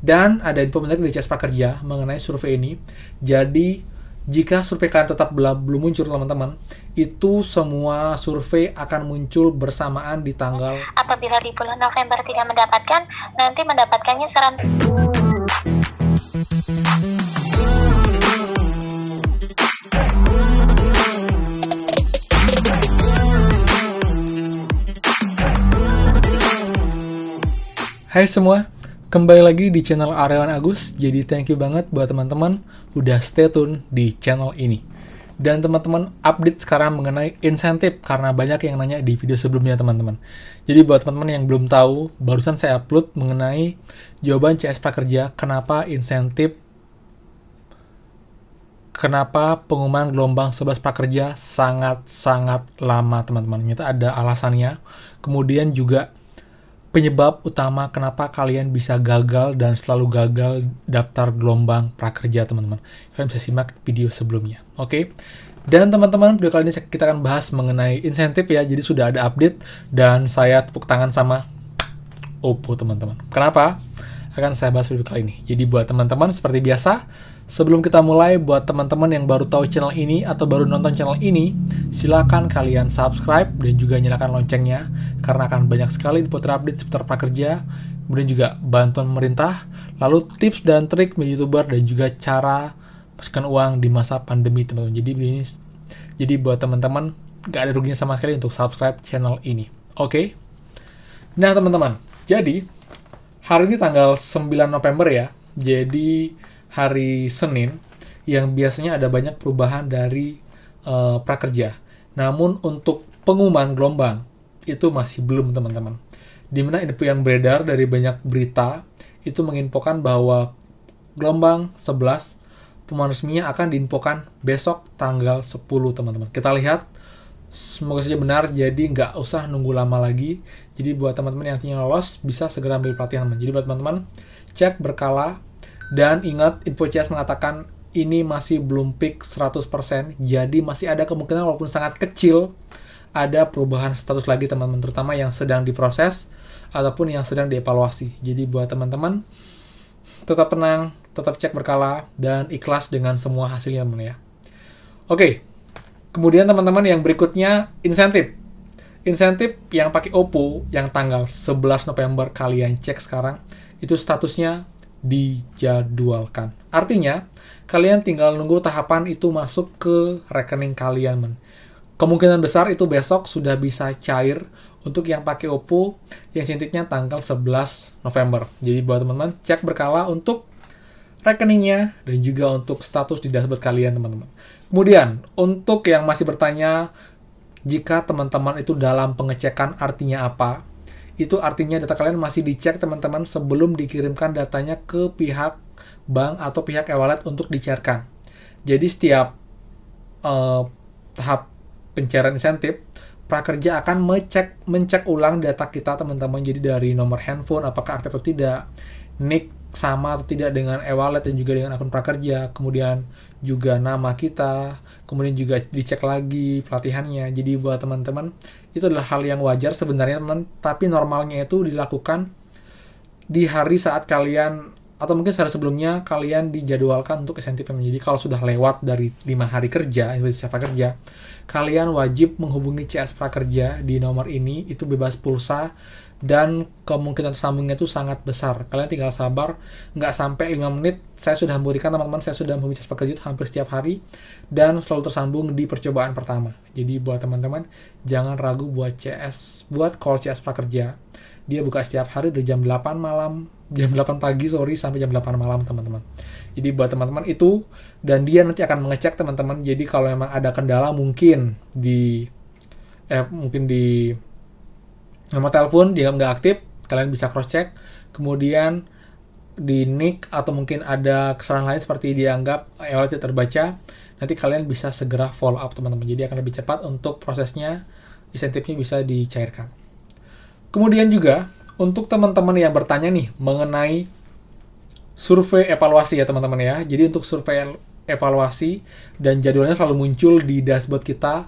Dan ada info menarik dari CS Prakerja mengenai survei ini. Jadi, jika survei kalian tetap belum muncul teman-teman, itu semua survei akan muncul bersamaan di tanggal. Apabila di bulan November tidak mendapatkan, nanti mendapatkannya seram. Hai semua, kembali lagi di channel Aryawan Agus. Jadi thank you banget buat teman-teman udah stay tune di channel ini. Dan teman-teman update sekarang mengenai insentif karena banyak yang nanya di video sebelumnya teman-teman. Jadi buat teman-teman yang belum tahu, barusan saya upload mengenai jawaban CS Prakerja kenapa pengumuman gelombang 11 prakerja sangat-sangat lama teman-teman. Ternyata ada alasannya. Kemudian juga penyebab utama kenapa kalian bisa gagal dan selalu gagal daftar gelombang prakerja teman-teman. Kalian bisa simak video sebelumnya. Oke. Dan teman-teman, video kali ini kita akan bahas mengenai insentif ya. Jadi sudah ada update dan saya tepuk tangan sama Oppo teman-teman. Kenapa? Akan saya bahas video kali ini. Jadi buat teman-teman seperti biasa, sebelum kita mulai, buat teman-teman yang baru tahu channel ini atau baru nonton channel ini, silakan kalian subscribe dan juga nyalakan loncengnya karena akan banyak sekali info terupdate seputar prakerja, kemudian juga bantuan pemerintah, lalu tips dan trik menjadi YouTuber dan juga cara masukkan uang di masa pandemi teman-teman. Jadi buat teman-teman gak ada ruginya sama sekali untuk subscribe channel ini. Oke? Nah teman-teman, jadi hari ini tanggal 9 November ya. Jadi hari Senin yang biasanya ada banyak perubahan dari prakerja. Namun untuk pengumuman gelombang itu masih belum teman-teman. Dimana info yang beredar dari banyak berita itu menginfokan bahwa gelombang 11 pengumuman resminya akan diinfokan besok tanggal 10 teman-teman. Kita lihat, semoga saja benar, jadi nggak usah nunggu lama lagi. Jadi buat teman-teman yang ingin lolos bisa segera ambil pelatihan teman. Jadi buat teman-teman cek berkala dan ingat info CS mengatakan ini masih belum fix 100%, jadi masih ada kemungkinan walaupun sangat kecil ada perubahan status lagi teman-teman, terutama yang sedang diproses ataupun yang sedang dievaluasi. Jadi buat teman-teman tetap tenang, tetap cek berkala dan ikhlas dengan semua hasilnya teman ya. Oke. Kemudian teman-teman yang berikutnya insentif. Insentif yang pakai Oppo yang tanggal 11 November kalian cek sekarang itu statusnya dijadwalkan. Artinya kalian tinggal nunggu tahapan itu masuk ke rekening kalian men. Kemungkinan besar itu besok sudah bisa cair untuk yang pakai Oppo yang insentifnya tanggal 11 November. Jadi buat teman-teman cek berkala untuk rekeningnya dan juga untuk status di dashboard kalian teman-teman. Kemudian untuk yang masih bertanya jika teman-teman itu dalam pengecekan artinya apa? Itu artinya data kalian masih dicek teman-teman sebelum dikirimkan datanya ke pihak bank atau pihak e-wallet untuk dicairkan. Jadi setiap tahap pencairan insentif, prakerja akan mencek ulang data kita teman-teman. Jadi dari nomor handphone apakah aktif atau tidak, nick sama atau tidak dengan e-wallet dan juga dengan akun prakerja, kemudian juga nama kita, kemudian juga dicek lagi pelatihannya. Jadi buat teman-teman itu adalah hal yang wajar sebenarnya teman, tapi normalnya itu dilakukan di hari saat kalian atau mungkin sehari sebelumnya kalian dijadwalkan untuk insentif. Jadi kalau sudah lewat dari 5 hari kerja Indonesia Prakerja, kalian wajib menghubungi CS Prakerja di nomor ini, itu bebas pulsa dan kemungkinan tersambungnya itu sangat besar. Kalian tinggal sabar, nggak sampai 5 menit saya sudah membuktikan teman-teman, saya sudah menghubungi CS Prakerja itu hampir setiap hari dan selalu tersambung di percobaan pertama. Jadi buat teman-teman jangan ragu buat call CS Prakerja. Dia buka setiap hari dari jam 8 pagi sampai jam 8 malam teman-teman. Jadi buat teman-teman itu, dan dia nanti akan mengecek teman-teman. Jadi kalau memang ada kendala mungkin di nomor telepon dia nggak aktif, kalian bisa cross check. Kemudian di nick atau mungkin ada kesalahan lain seperti dianggap e-wallet tidak terbaca, nanti kalian bisa segera follow up teman-teman. Jadi akan lebih cepat untuk prosesnya, insentifnya bisa dicairkan. Kemudian juga untuk teman-teman yang bertanya nih mengenai survei evaluasi ya teman-teman ya. Jadi untuk survei evaluasi dan jadwalnya selalu muncul di dashboard kita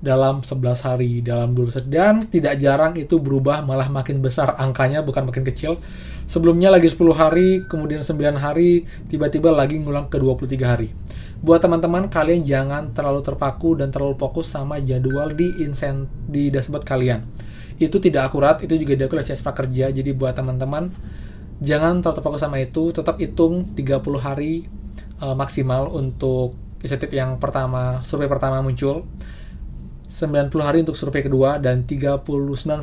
dalam 11 hari, dalam 12 hari. Dan tidak jarang itu berubah malah makin besar angkanya, bukan makin kecil. Sebelumnya lagi 10 hari, kemudian 9 hari, tiba-tiba lagi ngulang ke 23 hari. Buat teman-teman, kalian jangan terlalu terpaku dan terlalu fokus sama jadwal di dashboard kalian. Itu tidak akurat, itu juga diakui oleh CS Prakerja. Jadi buat teman-teman, jangan terlalu terpaku sama itu, tetap hitung 30 hari maksimal untuk insentif yang pertama, survei pertama muncul, 90 hari untuk survei kedua, dan 180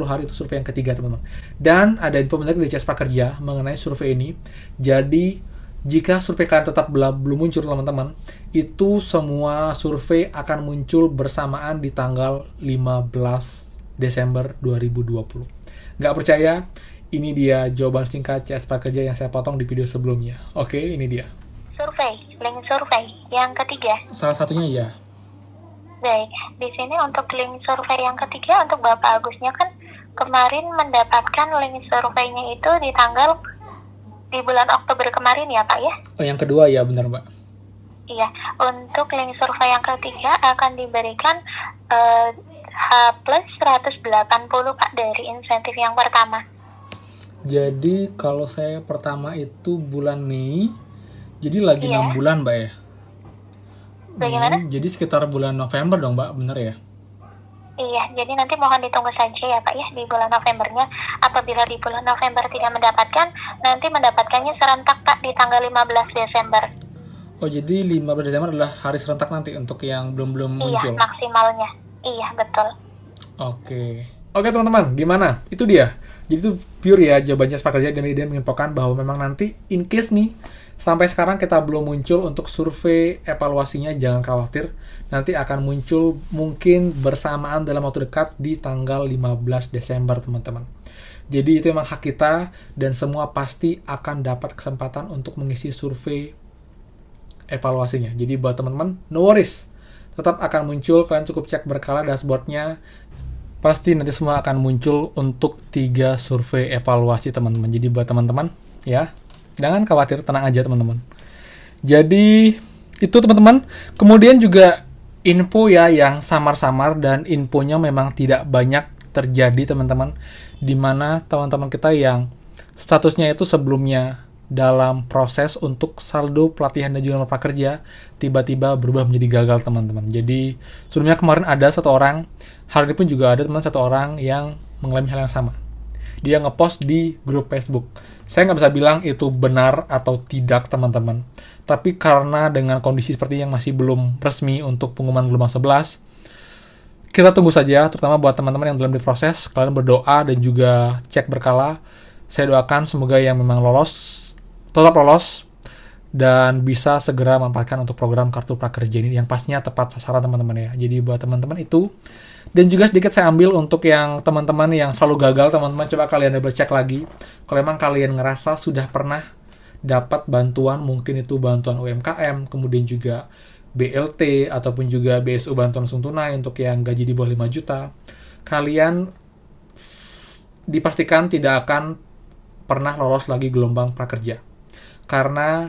hari untuk survei yang ketiga, teman-teman. Dan ada info menarik dari CS Prakerja mengenai survei ini. Jadi, jika survei kalian tetap belum muncul, teman-teman, itu semua survei akan muncul bersamaan di tanggal 15 Desember 2020. Nggak percaya? Ini dia jawaban singkat CS Prakerja yang saya potong di video sebelumnya. Oke, ini dia. Link survei yang ketiga. Salah satunya ya. Baik, di sini untuk link survei yang ketiga untuk Bapak Agusnya kan kemarin mendapatkan link surveinya itu di bulan Oktober kemarin ya Pak ya? Oh, yang kedua ya, benar Mbak. Iya, untuk link survei yang ketiga akan diberikan H plus 180 Pak dari insentif yang pertama. Jadi kalau saya pertama itu bulan Mei, jadi lagi 6 Iya. bulan Mbak ya. Bagaimana? Jadi sekitar bulan November dong Mbak, bener ya? Iya, jadi nanti mohon ditunggu saja ya Pak ya di bulan Novembernya. Apabila di bulan November tidak mendapatkan, nanti mendapatkannya serentak Pak di tanggal 15 Desember. Oh, jadi 15 Desember adalah hari serentak nanti untuk yang belum muncul? Iya, maksimalnya. Iya, betul. Oke teman-teman, gimana? Itu dia. Jadi itu pure ya jawabannya CS Prakerja, dan dia menginfokan bahwa memang nanti in case nih sampai sekarang kita belum muncul untuk survei evaluasinya, jangan khawatir. Nanti akan muncul mungkin bersamaan dalam waktu dekat di tanggal 15 Desember, teman-teman. Jadi itu memang hak kita, dan semua pasti akan dapat kesempatan untuk mengisi survei evaluasinya. Jadi buat teman-teman, no worries. Tetap akan muncul, kalian cukup cek berkala dashboardnya. Pasti nanti semua akan muncul untuk 3 survei evaluasi, teman-teman. Jadi buat teman-teman, ya, jangan khawatir, tenang aja teman-teman. Jadi itu teman-teman. Kemudian juga info ya yang samar-samar, dan infonya memang tidak banyak terjadi teman-teman, dimana teman-teman kita yang statusnya itu sebelumnya dalam proses untuk saldo pelatihan dan juga nomor prakerja tiba-tiba berubah menjadi gagal, teman-teman. Jadi sebelumnya kemarin ada satu orang, hari ini pun juga ada teman satu orang yang mengalami hal yang sama. Dia ngepost di grup Facebook. Saya nggak bisa bilang itu benar atau tidak, teman-teman. Tapi karena dengan kondisi seperti yang masih belum resmi untuk pengumuman gelombang 11, kita tunggu saja, terutama buat teman-teman yang dalam diproses. Kalian berdoa dan juga cek berkala. Saya doakan semoga yang memang lolos tetap lolos dan bisa segera memanfaatkan untuk program kartu prakerja ini yang pastinya tepat sasaran, teman-teman ya. Jadi buat teman-teman itu, dan juga sedikit saya ambil untuk yang teman-teman yang selalu gagal, teman-teman, coba kalian double check lagi. Kalau memang kalian ngerasa sudah pernah dapat bantuan, mungkin itu bantuan UMKM, kemudian juga BLT, ataupun juga BSU bantuan langsung tunai untuk yang gaji di bawah 5 juta, kalian dipastikan tidak akan pernah lolos lagi gelombang prakerja. Karena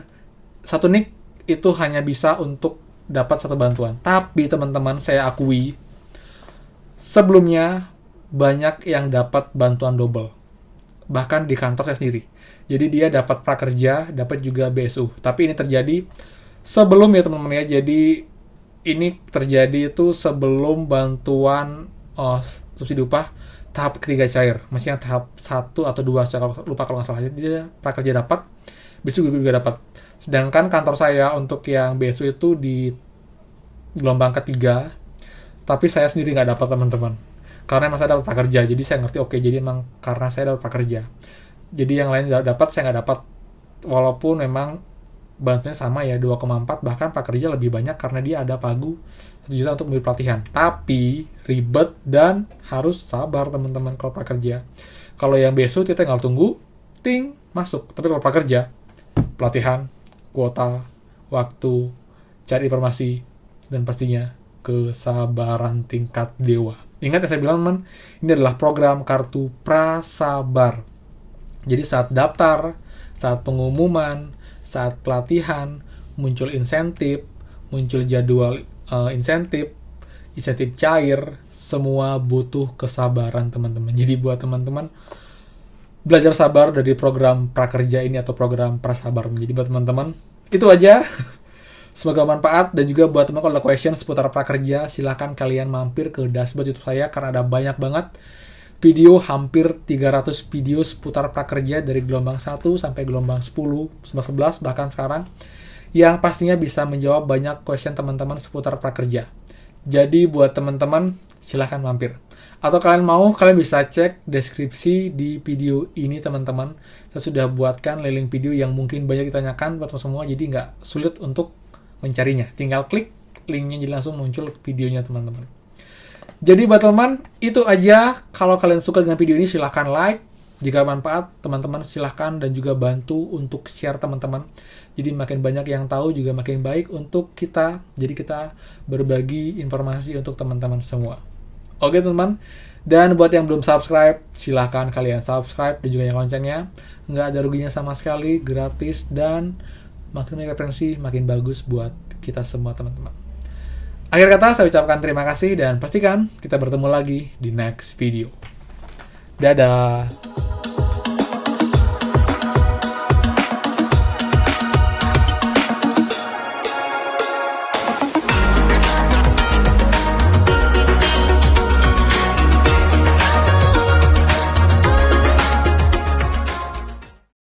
satu nik itu hanya bisa untuk dapat satu bantuan. Tapi teman-teman, saya akui sebelumnya banyak yang dapat bantuan double. Bahkan di kantor saya sendiri. Jadi dia dapat prakerja, dapat juga BSU. Tapi ini terjadi sebelum ya teman-teman ya. Jadi ini terjadi itu sebelum bantuan subsidi upah tahap ketiga cair. Maksudnya tahap 1 atau 2, saya lupa kalau nggak salah. Jadi dia prakerja dapat, BSU juga dapat. Sedangkan kantor saya untuk yang BSU itu di gelombang ketiga, tapi saya sendiri nggak dapat, teman-teman. Karena emang saya dapat prakerja, jadi saya ngerti, oke, jadi emang karena saya dapat prakerja. Jadi yang lain dapat, saya nggak dapat. Walaupun memang bantuannya sama ya, 2,4, bahkan prakerja lebih banyak karena dia ada pagu 1 juta untuk membeli pelatihan. Tapi ribet dan harus sabar, teman-teman, kalau prakerja. Kalau yang BSU kita tinggal tunggu, ting, masuk. Tapi kalau prakerja, pelatihan, kuota, waktu, cari informasi, dan pastinya kesabaran tingkat dewa. Ingat yang saya bilang, teman, ini adalah program kartu prasabar. Jadi saat daftar, saat pengumuman, saat pelatihan, muncul insentif, muncul jadwal insentif, insentif cair, semua butuh kesabaran teman-teman. Jadi buat teman-teman, belajar sabar dari program prakerja ini atau program prasabar. Jadi buat teman-teman, itu aja. Semoga bermanfaat, dan juga buat teman kalau ada question seputar prakerja, silahkan kalian mampir ke dashboard YouTube saya karena ada banyak banget video, hampir 300 video seputar prakerja dari gelombang 1 sampai gelombang 10, 11, bahkan sekarang, yang pastinya bisa menjawab banyak question teman-teman seputar prakerja. Jadi buat teman-teman, silahkan mampir. Atau kalian mau, kalian bisa cek deskripsi di video ini teman-teman. Saya sudah buatkan link video yang mungkin banyak ditanyakan buat semua, jadi nggak sulit untuk mencarinya. Tinggal klik linknya, jadi langsung muncul videonya teman-teman. Jadi buat teman, itu aja. Kalau kalian suka dengan video ini, silahkan like. Jika bermanfaat, teman-teman silahkan dan juga bantu untuk share teman-teman. Jadi makin banyak yang tahu juga makin baik untuk kita. Jadi kita berbagi informasi untuk teman-teman semua. Oke teman-teman. Dan buat yang belum subscribe, silahkan kalian subscribe dan juga yang loncengnya. Nggak ada ruginya sama sekali, gratis, dan makin banyak referensi, makin bagus buat kita semua teman-teman. Akhir kata, saya ucapkan terima kasih dan pastikan kita bertemu lagi di next video. Dadah!